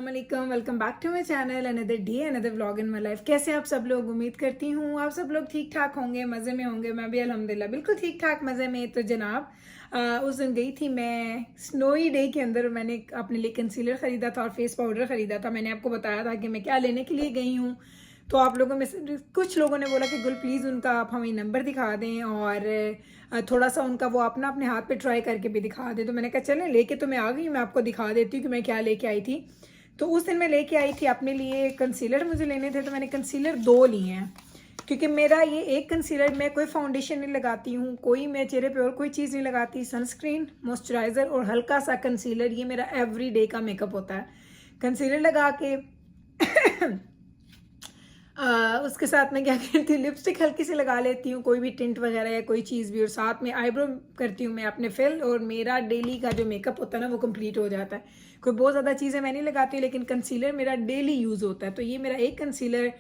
अस्सलामुअलैकुम, welcome back to my channel. Another day another vlog in my life. कैसे आप सब लोग? उम्मीद करती हूँ आप सब लोग ठीक ठाक होंगे, मज़े में होंगे। मैं भी अल्हम्दुलिल्लाह बिल्कुल ठीक ठाक मज़े में। तो जनाब उस दिन गई थी मैं स्नोई डे के अंदर। मैंने अपने लिए कंसीलर ख़रीदा था और फेस पाउडर ख़रीदा था। मैंने आपको बताया था कि मैं क्या लेने के लिए गई हूँ। तो आप लोगों में से कुछ लोगों ने बोला कि गुल प्लीज़ उनका आप हमें नंबर दिखा दें और थोड़ा सा उनका वो अपने हाथ पे ट्राई करके भी दिखा दें। तो मैंने कहा चलें, लेके तो मैं आ गई हूँ, मैं आपको दिखा देती हूँ कि मैं क्या लेके आई थी। तो उस दिन मैं लेके आई थी अपने लिए कंसीलर मुझे लेने थे। तो मैंने कंसीलर 2 लिए हैं क्योंकि मेरा ये एक कंसीलर, मैं कोई फाउंडेशन नहीं लगाती हूँ, कोई मैं चेहरे पे और कोई चीज़ नहीं लगाती। सनस्क्रीन, मॉइस्चराइज़र और हल्का सा कंसीलर, ये मेरा एवरी डे का मेकअप होता है। कंसीलर लगा के उसके साथ मैं क्या करती हूँ, लिपस्टिक हल्की सी लगा लेती हूँ, कोई भी टिंट वगैरह या कोई चीज़ भी, और साथ में आईब्रो करती हूँ मैं अपने फिल, और मेरा डेली का जो मेकअप होता है ना वो कंप्लीट हो जाता है। कोई बहुत ज़्यादा चीज़ें मैं नहीं लगाती हूँ, लेकिन कंसीलर मेरा डेली यूज़ होता है। तो ये मेरा एक कंसीलर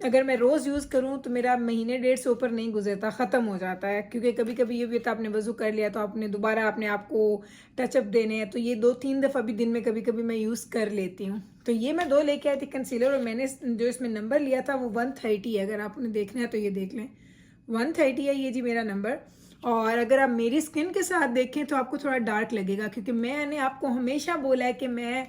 अगर मैं रोज़ यूज़ करूँ तो मेरा महीने डेढ़ से ऊपर नहीं गुजरता, ख़त्म हो जाता है। क्योंकि कभी कभी ये भी होता है आपने वज़ू कर लिया तो आपने दोबारा अपने आप को टचअप देने हैं, तो ये 2-3 दफ़ा भी दिन में कभी कभी मैं यूज़ कर लेती हूँ। तो ये मैं 2 लेके आई थी कंसीलर, और मैंने जो इसमें नंबर लिया था वो 130 है। अगर आपने देखना है तो ये देख लें, 130 है ये जी मेरा नंबर। और अगर आप मेरी स्किन के साथ देखें तो आपको थोड़ा डार्क लगेगा, क्योंकि मैंने आपको हमेशा बोला है कि मैं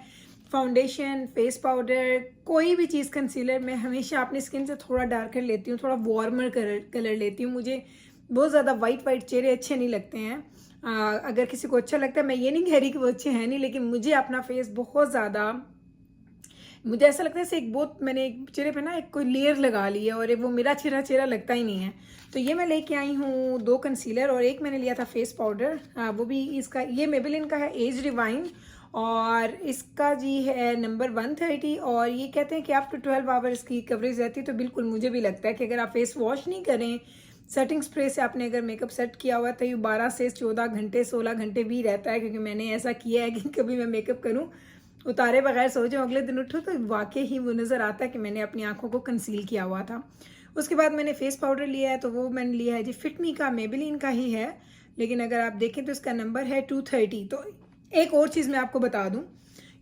फाउंडेशन, फेस पाउडर, कोई भी चीज़, कंसीलर, मैं हमेशा अपनी स्किन से थोड़ा डार्कर लेती हूँ, थोड़ा वार्मर कलर लेती हूँ। मुझे बहुत ज़्यादा वाइट चेहरे अच्छे नहीं लगते हैं। अगर किसी को अच्छा लगता है, मैं ये नहीं कह रही कि वो अच्छे हैं नहीं, लेकिन मुझे अपना फेस बहुत ज़्यादा, मुझे ऐसा लगता है जैसे एक बहुत, मैंने एक चेहरे पे ना एक कोई लेयर लगा ली है और वो मेरा चेहरा लगता ही नहीं है। तो ये मैं लेके आई हूँ 2 कंसीलर, और एक मैंने लिया था फेस पाउडर। वो भी इसका, ये मेबेलिन का है एज डिवाइन, और इसका जी है नंबर 130। और ये कहते हैं कि आप 12 आवर्स की कवरेज रहती है। तो बिल्कुल मुझे भी लगता है कि अगर आप फेस वॉश नहीं करें, सेटिंग स्प्रे से आपने अगर मेकअप सेट किया हुआ है, तो ये 12 से 14 घंटे 16 घंटे भी रहता है। क्योंकि मैंने ऐसा किया है कि कभी मैं मेकअप करूँ, उतारे बगैर सो जाऊँ, अगले दिन उठो तो वाकई ही वो नज़र आता है कि मैंने अपनी आंखों को कंसील किया हुआ था। उसके बाद मैंने फेस पाउडर लिया है, तो वो मैंने लिया है जी फिटमी का, मेबेलिन का ही है, लेकिन अगर आप देखें तो इसका नंबर है 230। तो एक और चीज़ मैं आपको बता दूँ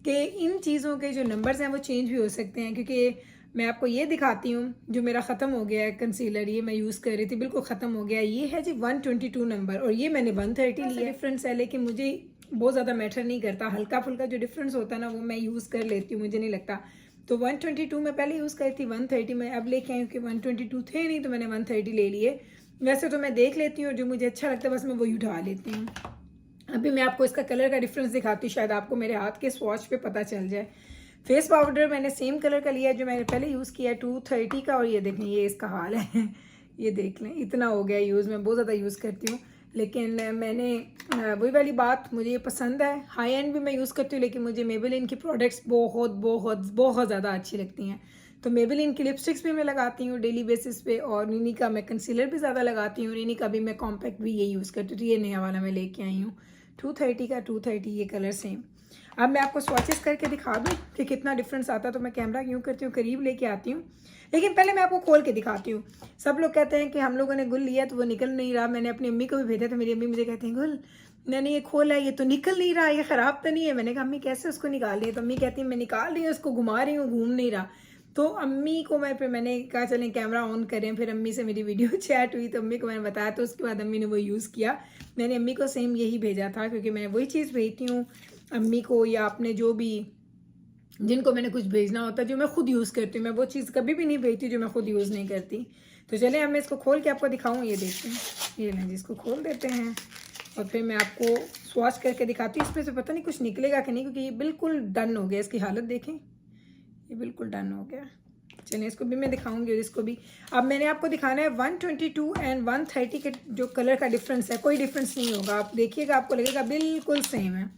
कि इन चीज़ों के जो नंबर्स हैं वो चेंज भी हो सकते हैं। क्योंकि मैं आपको ये दिखाती हूँ, जो मेरा ख़त्म हो गया है कंसीलर, ये मैं यूज़ कर रही थी, बिल्कुल ख़त्म हो गया। ये है जी 122 नंबर, और ये मैंने 130 लिया। डिफरेंस है, लेकिन मुझे बहुत ज़्यादा मैटर नहीं करता, हल्का फुल्का जो डिफरेंस होता है ना वो मैं यूज़ कर लेती हूँ, मुझे नहीं लगता। तो 122 मैं पहले यूज़ करी थी, 130 मैं अब लेके आई हूँ कि 122 थे नहीं, तो मैंने 130 ले लिए। वैसे तो मैं देख लेती हूँ, जो मुझे अच्छा लगता है बस मैं वही उठा लेती हूँ। अभी मैं आपको इसका कलर का डिफरेंस दिखाती हूँ, शायद आपको मेरे हाथ के स्वॉच पे पता चल जाए। फेस पाउडर मैंने सेम कलर का लिया है जो मैंने पहले यूज़ किया है, 230 का, और ये देखें ये इसका हाल है। ये देख लें, इतना हो गया यूज़, मैं बहुत ज़्यादा यूज़ करती हूँ। लेकिन मैंने वही वाली बात, मुझे ये पसंद है। हाई एंड भी मैं यूज़ करती हूँ, लेकिन मुझे मेबेलिन की प्रोडक्ट्स बहुत बहुत बहुत ज़्यादा अच्छी लगती हैं। तो मेबेलिन की लिपस्टिक्स भी मैं लगाती हूँ डेली बेसिस पे, और नीनी का मैं कंसीलर भी ज़्यादा लगाती हूँ। नीनी का भी मैं कॉम्पैक्ट भी ये यूज़ करती हूँ। तो ये नया वाला मैं लेके आई हूँ 230 का, 230 ये कलर सेम। अब मैं आपको स्वॉचेस करके दिखा दूँ कि कितना डिफरेंस आता है। तो मैं कैमरा यूँ करती हूँ, करीब लेके आती हूँ, लेकिन पहले मैं आपको खोल के दिखाती हूँ। सब लोग कहते हैं कि हम लोगों ने गुल लिया तो वो निकल नहीं रहा। मैंने अपनी अम्मी को भी भेजा, तो मेरी अम्मी मुझे कहती हैं गुल मैंने ये खोला है, ये तो निकल नहीं रहा, ये ख़राब तो नहीं है। मैंने कहा अम्मी कैसे उसको निकाल रही है? तो अम्मी कहती है मैं निकाल रही हूँ, उसको घुमा रही हूँ, घूम नहीं रहा। तो अम्मी को मैंने कहा चलें कैमरा ऑन करें, फिर अम्मी से मेरी वीडियो चैट हुई, तो अम्मी को मैंने बताया, तो उसके बाद अम्मी ने वो यूज़ किया। मैंने अम्मी को सेम यही भेजा था, क्योंकि मैं वही चीज़ भेजती हूँ अम्मी को, या अपने जो भी जिनको मैंने कुछ भेजना होता है जो मैं खुद यूज़ करती हूँ, मैं वो चीज़ कभी भी नहीं भेजती जो मैं खुद यूज़ नहीं करती। तो चलें अब मैं इसको खोल के आपको दिखाऊँ। ये देखते हैं, ये लें जिसको खोल देते हैं, और फिर मैं आपको स्वॉच करके दिखाती हूँ। इसमें से पता नहीं कुछ निकलेगा कि नहीं, क्योंकि ये बिल्कुल डन हो गया। इसकी हालत देखें, ये बिल्कुल डन हो गया। चलिए इसको भी मैं दिखाऊंगी, और इसको भी। अब मैंने आपको दिखाना है 122 एंड 130 के जो कलर का डिफरेंस है, कोई डिफरेंस नहीं होगा। आप देखिएगा, आपको लगेगा बिल्कुल सेम है।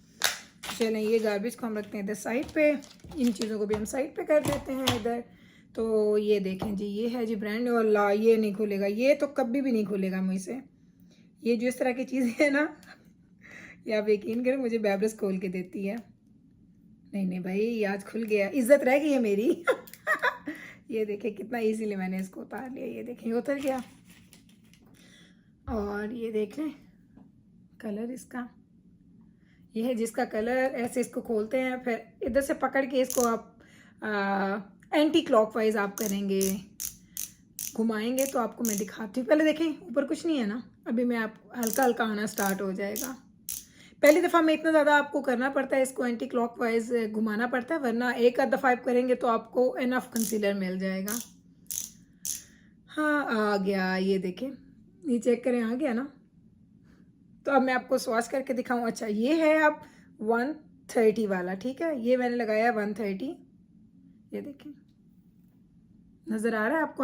चलें ये गार्बेज को हम रखते हैं इधर साइड पे, इन चीज़ों को भी हम साइड पे कर देते हैं इधर। तो ये देखें जी, ये है जी ब्रांड, और ला ये नहीं खुलेगा, ये तो कभी भी नहीं खुलेगा मुझसे। ये जो इस तरह की चीज़ें है ना, ये आप यकीन करें मुझे बेब्रस खोल के देती है। नहीं नहीं भाई, ये आज खुल गया, इज्जत रह गई है मेरी। ये देखें कितना इजीली मैंने इसको उतार लिया, ये देखें ये उतर गया। और ये देख लें कलर इसका, ये है जिसका कलर, ऐसे इसको खोलते हैं, फिर इधर से पकड़ के इसको आप एंटी क्लॉकवाइज आप करेंगे, घुमाएंगे तो आपको मैं दिखाती हूँ। पहले देखें ऊपर कुछ नहीं है ना, अभी मैं आप हल्का हल्का आना स्टार्ट हो जाएगा। पहली दफ़ा में इतना ज़्यादा आपको करना पड़ता है, इसको एंटी क्लॉकवाइज घुमाना पड़ता है, वरना एक आध दफ़ा आप करेंगे तो आपको इनफ कंसीलर मिल जाएगा। हाँ आ गया, ये देखें, ये चेक करें आ गया ना। तो अब मैं आपको स्वॉच करके दिखाऊँ। अच्छा ये है अब 130 वाला, ठीक है, ये मैंने लगाया 130, ये देखें नज़र आ रहा है आपको।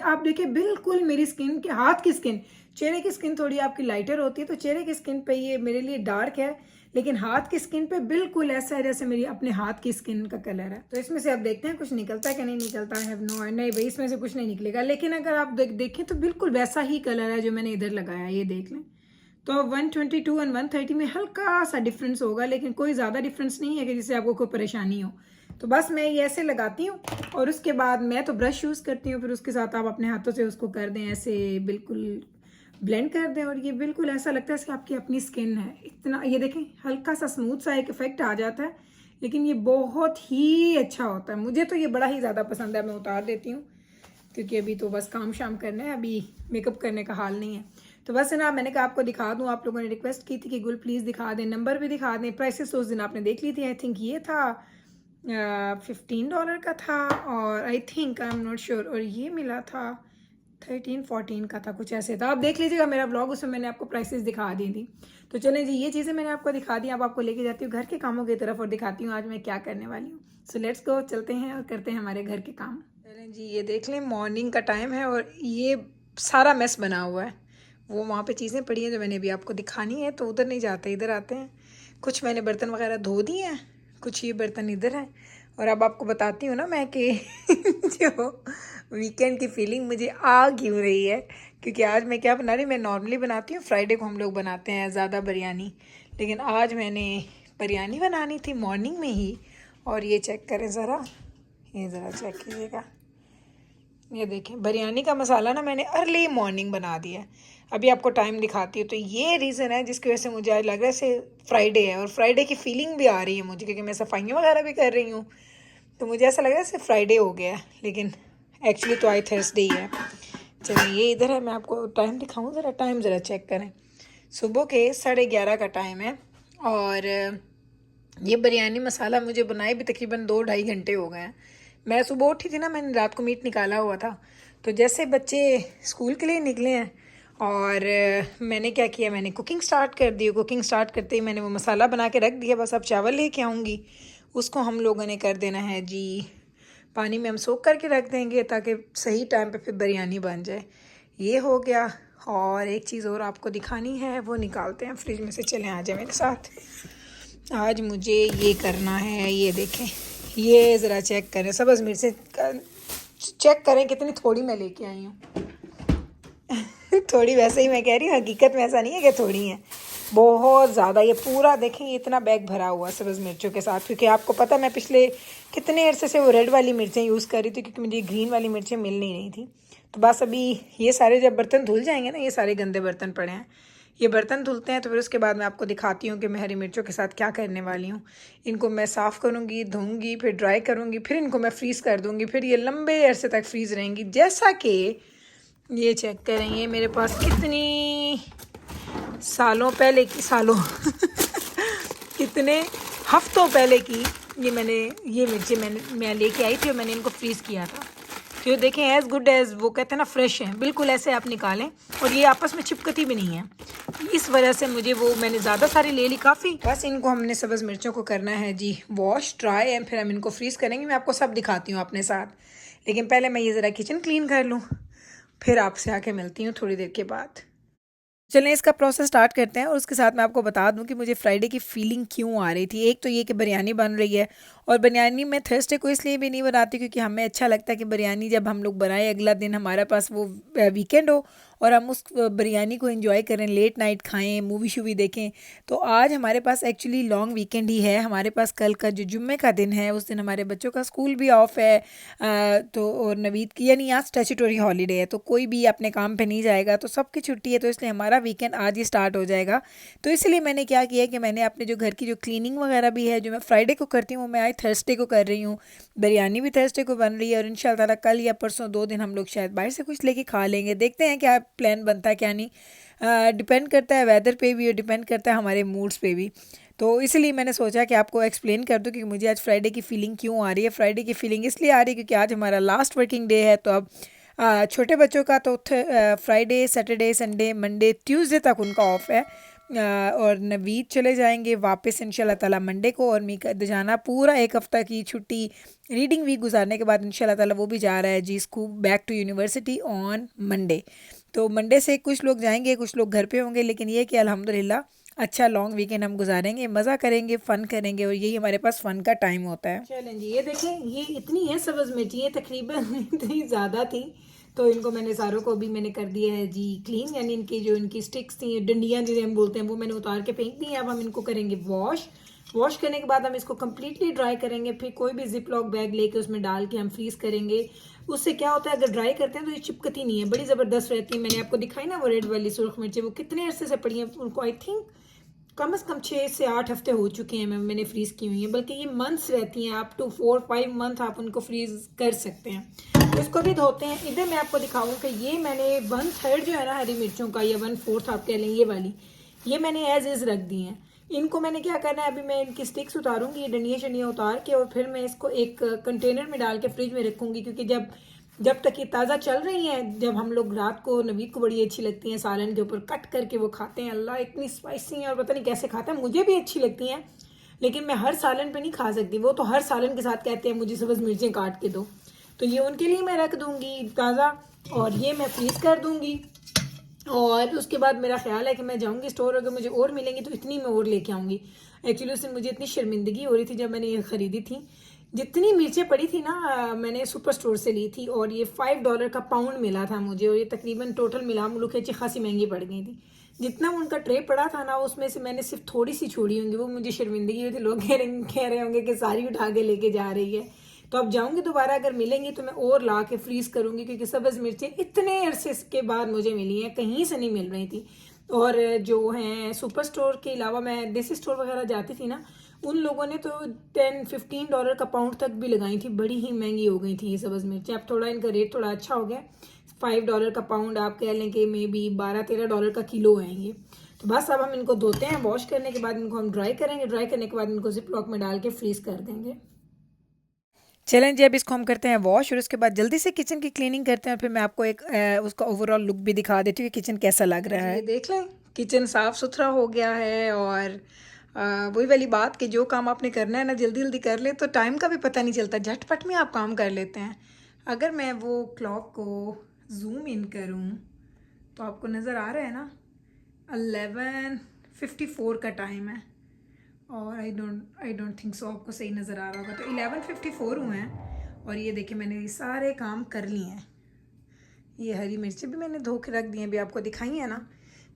आप देखिए बिल्कुल मेरी स्किन के हाथ की स्किन, चेहरे की स्किन थोड़ी आपकी लाइटर होती है, तो चेहरे की स्किन पे ये मेरे लिए डार्क है, लेकिन हाथ की स्किन पे बिल्कुल ऐसा है जैसे मेरी अपने हाथ की स्किन का कलर है। तो इसमें से आप देखते हैं कुछ निकलता है कि नहीं निकलता है। नहीं भाई इसमें से कुछ नहीं निकलेगा, लेकिन अगर आप देखें तो बिल्कुल वैसा ही कलर है जो मैंने इधर लगाया, ये देख लें। तो 122 और 130 में हल्का सा डिफरेंस होगा, लेकिन कोई ज़्यादा डिफरेंस नहीं है कि जिससे आपको कोई परेशानी हो। तो बस मैं ये ऐसे लगाती हूँ और उसके बाद मैं तो ब्रश यूज़ करती हूँ, फिर उसके साथ आप अपने हाथों से उसको कर दें, ऐसे बिल्कुल ब्लेंड कर दें और ये बिल्कुल ऐसा लगता है कि आपकी अपनी स्किन है। इतना ये देखें हल्का सा स्मूथ सा एक इफेक्ट आ जाता है, लेकिन ये बहुत ही अच्छा होता है। मुझे तो ये बड़ा ही ज़्यादा पसंद है। मैं उतार देती हूँ क्योंकि अभी तो बस काम शाम करना है, अभी मेकअप करने का हाल नहीं है। तो बस है ना, मैंने कहा आपको दिखा दूँ, आप लोगों ने रिक्वेस्ट की थी कि गुल प्लीज़ दिखा दें, नंबर भी दिखा दें। प्राइसेस उस दिन आपने देख ली थी, आई थिंक ये था $15 का था, और I think I am not sure, और ये मिला था 13-14 का था, कुछ ऐसे था। आप देख लीजिएगा मेरा ब्लॉग, उसमें मैंने आपको प्राइसेस दिखा दी थी। तो चलें जी, ये चीज़ें मैंने आपको दिखा दी, अब आपको लेके जाती हूँ घर के कामों की तरफ और दिखाती हूँ आज मैं क्या करने वाली हूँ। सो लेट्स गो, चलते हैं और करते हैं हमारे घर के काम। चलें जी, ये देख लें मॉर्निंग का टाइम है और ये सारा मेस बना हुआ है। वो वहाँ पे चीज़ें पड़ी हैं जो मैंने अभी आपको दिखानी है, तो उधर नहीं जाते, इधर आते हैं। कुछ मैंने बर्तन वगैरह धो दिए हैं, कुछ ये बर्तन इधर हैं। और अब आपको बताती हूँ ना मैं कि जो वीकेंड की फीलिंग मुझे आ क्यों रही है, क्योंकि आज मैं क्या बना रही हूँ। मैं नॉर्मली बनाती हूँ, फ्राइडे को हम लोग बनाते हैं ज़्यादा बिरयानी, लेकिन आज मैंने बिरयानी बनानी थी मॉर्निंग में ही। और ये चेक करें ज़रा, ये ज़रा चेक कीजिएगा, ये देखें बिरयानी का मसाला ना मैंने अर्ली मॉर्निंग बना दिया है। अभी आपको टाइम दिखाती हूँ। तो ये रीज़न है जिसकी वजह से मुझे आज लग रहा है से फ्राइडे है, और फ्राइडे की फीलिंग भी आ रही है मुझे, क्योंकि मैं सफाइयाँ वगैरह भी कर रही हूँ, तो मुझे ऐसा लग रहा है से फ्राइडे हो गया है, लेकिन एक्चुअली तो आज थर्सडे ही है। चलिए ये इधर है, मैं आपको टाइम दिखाऊँ ज़रा, टाइम ज़रा चेक करें। सुबह के 11:30 का टाइम है, और ये बिरयानी मसाला मुझे बनाए भी तकरीबन 2-2.5 घंटे हो गए हैं। मैं सुबह उठी थी ना, मैंने रात को मीट निकाला हुआ था, तो जैसे बच्चे स्कूल के लिए निकले हैं और मैंने क्या किया, मैंने कुकिंग स्टार्ट कर दी। कुकिंग स्टार्ट करते ही मैंने वो मसाला बना के रख दिया, बस अब चावल लेके आऊँगी, उसको हम लोगों ने कर देना है जी, पानी में हम सोख करके रख देंगे ताकि सही टाइम पे फिर बिरयानी बन जाए। ये हो गया। और एक चीज़ और आपको दिखानी है, वो निकालते हैं फ्रिज में से, चलें आ जाए मेरे साथ। आज मुझे ये करना है, ये देखें, ये ज़रा चेक करें, सब्ज़ मिर्चें चेक करें कितनी थोड़ी मैं लेके आई हूँ। थोड़ी वैसे ही मैं कह रही हूँ, हकीकत में ऐसा नहीं है कि थोड़ी है, बहुत ज़्यादा। ये पूरा देखें, इतना बैग भरा हुआ सब्ज़ मिर्चों के साथ, क्योंकि आपको पता मैं पिछले कितने अरसे से वो रेड वाली मिर्चें यूज़ कर रही थी, क्योंकि मुझे ग्रीन वाली मिर्चें मिल नहीं रही थी। तो बस अभी ये सारे जब बर्तन धुल जाएंगे ना, ये सारे गंदे बर्तन पड़े हैं, ये बर्तन धुलते हैं, तो फिर उसके बाद मैं आपको दिखाती हूँ कि मैं हरी मिर्चों के साथ क्या करने वाली हूँ। इनको मैं साफ़ करूँगी, धोऊँगी, फिर ड्राई करूँगी, फिर इनको मैं फ्रीज़ कर दूँगी, फिर ये लंबे अरसे तक फ्रीज़ रहेंगी। जैसा कि ये चेक करेंगे मेरे पास कितनी सालों पहले की, सालों कितने हफ्तों पहले की ये मिर्चें मैं लेके आई थी और मैंने इनको फ्रीज़ किया था। तो ये देखें, एज़ गुड एज़ वो कहते हैं ना, फ्रेश है बिल्कुल, ऐसे आप निकालें, और ये आपस में चिपकती भी नहीं है। इस वजह से मुझे वो मैंने ज़्यादा सारी ले ली, काफ़ी। बस इनको हमने सब्ज़ मिर्चों को करना है जी वॉश, ड्राई, एंड फिर हम इनको फ्रीज़ करेंगे। मैं आपको सब दिखाती हूँ अपने साथ, लेकिन पहले मैं ये ज़रा किचन क्लीन कर लूँ, फिर आपसे आके मिलती हूँ थोड़ी देर के बाद। चलें इसका प्रोसेस स्टार्ट करते हैं, और उसके साथ मैं आपको बता दूं कि मुझे फ्राइडे की फीलिंग क्यों आ रही थी। एक तो ये कि बिरयानी बन रही है, और बिरयानी मैं थर्सडे को इसलिए भी नहीं बनाती क्योंकि हमें अच्छा लगता है कि बिरयानी जब हम लोग बनाए अगला दिन हमारे पास वो वीकेंड हो, और हम उस बिरयानी को एंजॉय करें, लेट नाइट खाएं, मूवी शूवी देखें। तो आज हमारे पास एक्चुअली लॉन्ग वीकेंड ही है। हमारे पास कल का जो जुम्मे का दिन है उस दिन हमारे बच्चों का स्कूल भी ऑफ है, तो और नवीद की यानी आज स्टैट्यूटरी हॉलीडे है, तो कोई भी अपने काम पे नहीं जाएगा, तो सबकी छुट्टी है, तो इसलिए हमारा वीकेंड आज ही स्टार्ट हो जाएगा। तो इसलिए मैंने क्या किया कि मैंने अपने जो घर की जो क्लीनिंग वगैरह भी है जो मैं फ्राइडे को करती हूँ वो मैं आज थर्सडे को कर रही हूँ। बिरयानी भी थर्सडे को बन रही है और इंशाल्लाह ताला कल या परसों 2 दिन हम लोग शायद बाहर से कुछ लेके खा लेंगे। देखते हैं क्या प्लान बनता है क्या नहीं, डिपेंड करता है वेदर पे भी और डिपेंड करता है हमारे मूड्स पे भी। तो इसलिए मैंने सोचा कि आपको एक्सप्लेन कर दूं कि मुझे आज फ्राइडे की फ़ीलिंग क्यों आ रही है। फ्राइडे की फ़ीलिंग इसलिए आ रही है क्योंकि आज हमारा लास्ट वर्किंग डे है। तो अब छोटे बच्चों का तो Friday Saturday Sunday Monday Tuesday तक उनका ऑफ है, और नवीद चले जाएंगे वापस इंशाल्लाह ताला मंडे को, और मीका दजाना पूरा एक हफ़्ता की छुट्टी रीडिंग वीक गुजारने के बाद इंशाल्लाह ताला वो भी जा रहा है जी school back to university on Monday. तो मंडे से कुछ लोग जाएंगे कुछ लोग घर पे होंगे, लेकिन ये कि अल्हम्दुलिल्लाह अच्छा लॉन्ग वीकेंड हम गुजारेंगे, मज़ा करेंगे, फ़न करेंगे, और यही हमारे पास फ़न का टाइम होता है। चलें जी, ये देखें ये इतनी है सब्ज़ मिर्ची, ये तकरीबन इतनी ज़्यादा थी, तो इनको मैंने सारों को भी मैंने कर दिया है जी क्लीन, यानी इनकी जो इनकी स्टिक्स थी डंडियाँ जिसे हम बोलते हैं वो मैंने उतार के फेंक दी हैं। अब हम इनको करेंगे वॉश करने के बाद हम इसको कम्प्लीटली ड्राई करेंगे, फिर कोई भी जिप लॉक बैग लेके उसमें डाल के हम फ्रीज़ करेंगे। उससे क्या होता है अगर ड्राई करते हैं तो ये चिपकती नहीं है, बड़ी ज़बरदस्त रहती है। मैंने आपको दिखाई ना वो रेड वाली सुरख मिर्ची, वो कितने अरसे से पड़ी हैं, उनको आई थिंक कम से कम 6 से 8 हफ्ते हो चुके हैं मैंने फ्रीज़ की हुई हैं, बल्कि ये मंथ्स रहती हैं, अप टू 4-5 मंथ आप उनको फ्रीज़ कर सकते हैं। तो इसको भी धोते हैं। इधर मैं आपको दिखाऊं कि ये मैंने 1/3 जो है ना हरी मिर्चों का, या 1/4 आप कह लें ये वाली, ये मैंने एज इज़ रख दी हैं। इनको मैंने क्या करना है, अभी मैं इनकी स्टिक्स उतारूंगी, ये डंडियाँ शंडियाँ उतार के, और फिर मैं इसको एक कंटेनर में डाल के फ्रिज में रखूँगी, क्योंकि जब तक ये ताज़ा चल रही हैं, जब हम लोग रात को नवीद को बड़ी अच्छी लगती हैं सालन के ऊपर कट करके वो खाते हैं, अल्लाह इतनी स्पाइसी हैं और पता नहीं कैसे खाते हैं, मुझे भी अच्छी लगती हैं, लेकिन मैं हर सालन पे नहीं खा सकती। वो तो हर सालन के साथ कहते हैं मुझे सब्ज़ मिर्चें काट के दो, तो ये उनके लिए मैं रख दूँगी ताज़ा, और ये मैं फ्रीज़ कर दूँगी। और उसके बाद मेरा ख्याल है कि मैं जाऊँगी स्टोर, अगर मुझे और मिलेंगी तो इतनी मैं और लेके आऊँगी। एक्चुअली उस दिन मुझे इतनी शर्मिंदगी हो रही थी जब मैंने ये ख़रीदी थी। जितनी मिर्चें पड़ी थी ना मैंने सुपर स्टोर से ली थी, और ये $5 का पाउंड मिला था मुझे, और ये तकरीबन टोटल मिला मुलूक अच्छी खासी महंगी पड़ गई थी। जितना उनका ट्रे पड़ा था ना उसमें से मैंने सिर्फ थोड़ी सी छोड़ी होंगी, वो मुझे शर्मिंदगी हुई थी। लोग कह रहे होंगे कि सारी उठा के लेके जा रही है। तो अब जाऊँगी दोबारा, अगर मिलेंगी तो मैं और ला के फ्रीज़ करूँगी, क्योंकि सब्ज़ मिर्चें इतने अरसे के बाद मुझे मिली हैं, कहीं से नहीं मिल रही थी। और जो हैं सुपर स्टोर के अलावा मैं देसी स्टोर वगैरह जाती थी ना, उन लोगों ने तो $10-15 का पाउंड तक भी लगाई थी, बड़ी ही महंगी हो गई थी ये सब्ज़ मिर्चें। अब थोड़ा इनका रेट थोड़ा अच्छा हो गया, $5 का पाउंड आप कह लें कि मे बी $12-13 का किलो है ये। तो बस अब हम इनको धोते हैं, वॉश करने के बाद इनको हम ड्राई करेंगे, ड्राई करने के बाद इनको जिप लॉक में डाल के फ्रीज़ कर देंगे। चलें जी, अब इसको हम करते हैं वॉश, और उसके बाद जल्दी से किचन की क्लीनिंग करते हैं, और फिर मैं आपको एक उसका ओवरऑल लुक भी दिखा देती हूँ कि किचन कैसा लग रहा है। देख लें किचन साफ़ सुथरा हो गया है, और वही वाली बात कि जो काम आपने करना है ना जल्दी जल्दी कर ले तो टाइम का भी पता नहीं चलता, झटपट में आप काम कर लेते हैं। अगर मैं वो क्लॉक को जूम इन करूँ तो आपको नज़र आ रहा है ना 11:54 का टाइम है, और आई डोंट थिंक सो आपको सही नज़र आ रहा होगा। तो 11:54 हुए हैं, और ये देखिए मैंने ये सारे काम कर लिए हैं। ये हरी मिर्ची भी मैंने धो के रख दी हैं, अभी आपको दिखाई है ना।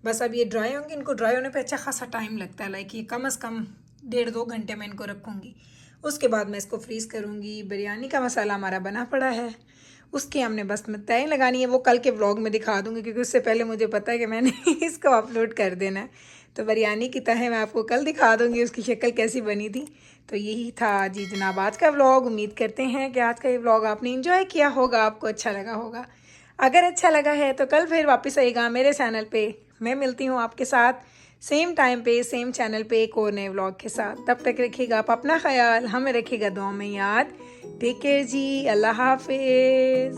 बस अब ये ड्राई होंगे, इनको ड्राई होने पे अच्छा खासा टाइम लगता है, लाइक ये कम से कम 1.5-2 घंटे में इनको रखूँगी। उसके बाद मैं इसको फ्रीज़ करूँगी। बिरयानी का मसाला हमारा बना पड़ा है, उसकी हमने बस में तय लगानी है, वो कल के व्लॉग में दिखा दूँगी, क्योंकि उससे पहले मुझे पता है कि मैंने इसको अपलोड कर देना है। तो बिरयानी की तह मैं आपको कल दिखा दूँगी, उसकी शक्ल कैसी बनी थी। तो यही था जी जनाब आज का व्लॉग। उम्मीद करते हैं कि आज का ये व्लॉग आपने इंजॉय किया होगा, आपको अच्छा लगा होगा। अगर अच्छा लगा है तो कल फिर वापस आइएगा मेरे चैनल पे। मैं मिलती हूँ आपके साथ सेम टाइम पे सेम चैनल पे एक और नए व्लॉग के साथ। तब तक रखिएगा आप अपना ख्याल, हमें रखिएगा दुआ में याद। टेक केयर जी, अल्लाह हाफिज़।